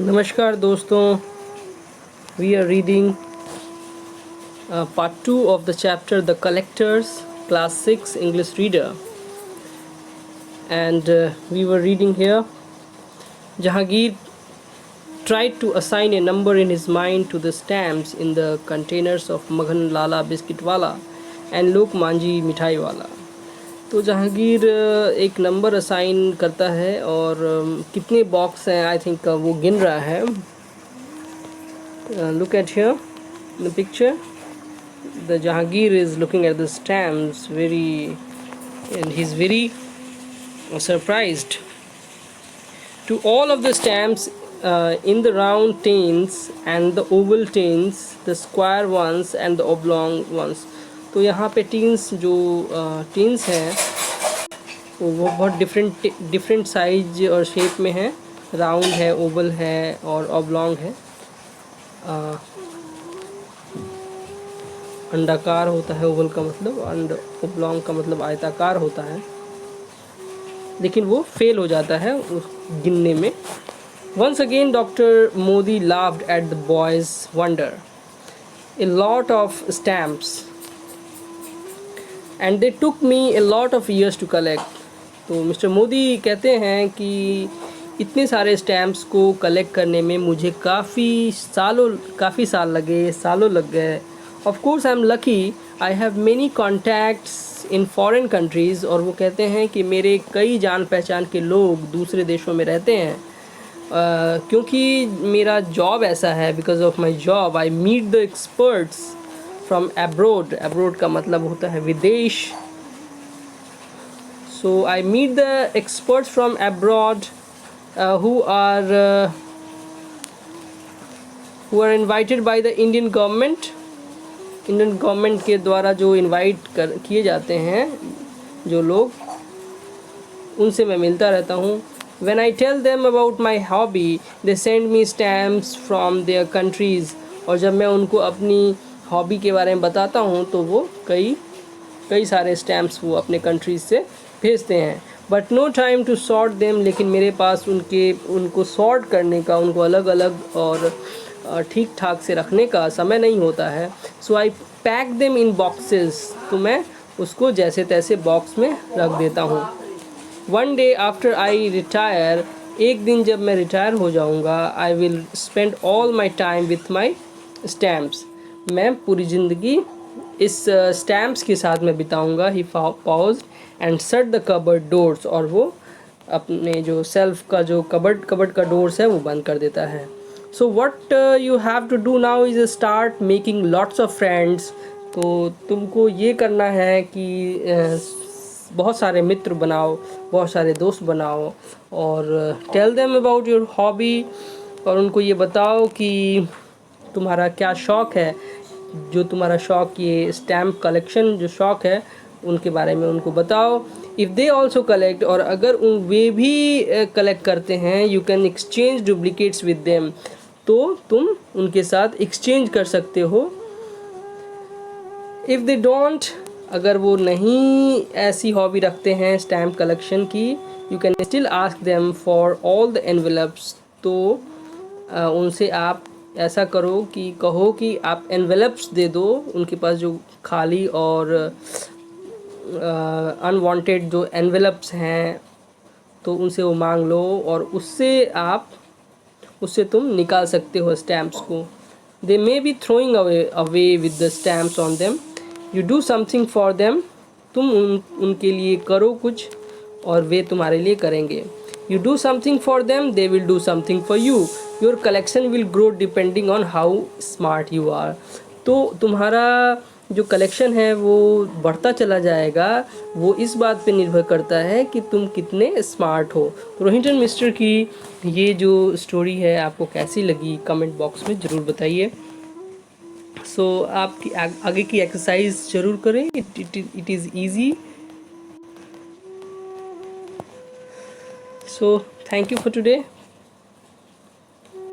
नमस्कार दोस्तों, we are reading part 2 of the chapter The Collectors, class 6 English reader, and we were reading here. Jahangir tried to assign a number in his mind to the stamps in the containers of Maghan Lala Biscuit Wala and Lok Manji Mithai Wala. तो जहांगीर एक number assign करता है और कितने box हैं I think वो गिन रहा है. Look at here in the picture. The Jahangir is looking at the stamps and he's very surprised. To all of the stamps in the round tins and the oval tins, the square ones and the oblong ones. तो यहाँ पे teens जो teens हैं वो बहुत different size और shape में है. राउंड है, ओवल है और ऑब्लॉन्ग है. अंडाकार होता है ओवल का मतलब, एंड ओब्लॉन्ग का मतलब आयताकार होता है. लेकिन वो फेल हो जाता है उस गिनने में. Once again Dr. Modi laughed at the boys' wonder. A lot of stamps. And they took me a lot of years to collect. तो मिस्टर मोदी कहते हैं कि इतने सारे स्टैम्प्स को कलेक्ट करने में मुझे काफ़ी साल लग गए. Of course I am lucky, I have many contacts in foreign countries. और वो कहते हैं कि मेरे कई जान पहचान के लोग दूसरे देशों में रहते हैं. क्योंकि मेरा जॉब ऐसा है, because of my job I meet the experts from abroad. Abroad का मतलब होता है विदेश. So I meet the experts from abroad who are invited by the Indian government. Indian government के द्वारा जो किए जाते हैं जो लोग, उनसे मैं मिलता रहता हूँ. When I tell them about my hobby, they send me stamps from their countries. और जब मैं उनको अपनी हॉबी के बारे में बताता हूँ तो वो कई सारे स्टैम्प्स वो अपने कंट्रीज से भेजते हैं. But no time to sort them. लेकिन मेरे पास उनको सॉर्ट करने का, उनको अलग अलग और ठीक ठाक से रखने का समय नहीं होता है. सो आई पैक देम इन बॉक्सेस. तो मैं उसको जैसे तैसे बॉक्स में रख देता हूँ. One day after I retire, एक दिन जब मैं रिटायर हो जाऊँगा, I will spend all my time with my stamps. मैं पूरी ज़िंदगी इस स्टैम्प्स के साथ में बिताऊँगा. He paused and shut the cupboard doors. और वो अपने जो सेल्फ का जो कबर्ड का डोर्स है वो बंद कर देता है. So what you have to do now is start making lots of friends. तो तुमको ये करना है कि बहुत सारे मित्र बनाओ, बहुत सारे दोस्त बनाओ. और tell them about your hobby. और उनको ये बताओ कि तुम्हारा क्या शौक़ है. जो तुम्हारा शौक़, ये स्टैम्प कलेक्शन जो शौक़ है, उनके बारे में उनको बताओ. इफ़ दे ऑल्सो कलेक्ट, और अगर वे भी कलेक्ट करते हैं, you can exchange duplicates with them. तो तुम उनके साथ एक्सचेंज कर सकते हो. इफ़ दे डोंट, अगर वो नहीं ऐसी हॉबी रखते हैं स्टैम्प कलेक्शन की, you can still ask them for all the envelopes. तो उनसे आप ऐसा करो कि कहो कि आप एनवेलप्स दे दो. उनके पास जो खाली और अनवांटेड जो एनवेलप्स हैं, तो उनसे वो मांग लो और उससे तुम निकाल सकते हो स्टैम्प्स को. They may be throwing away with the stamps on them. You do something for them. तुम उनके लिए करो कुछ और वे तुम्हारे लिए करेंगे. You do something for them, they will do something for you. Your collection will grow depending on how smart you are. तो तुम्हारा जो कलेक्शन है वो बढ़ता चला जाएगा. वो इस बात पे निर्भर करता है कि तुम कितने स्मार्ट हो. तो रोहिंटन मिस्टर की ये जो स्टोरी है आपको कैसी लगी, कमेंट बॉक्स में ज़रूर बताइए. सो आपकी आगे की एक्सरसाइज ज़रूर करें. It is easy. So thank you for today.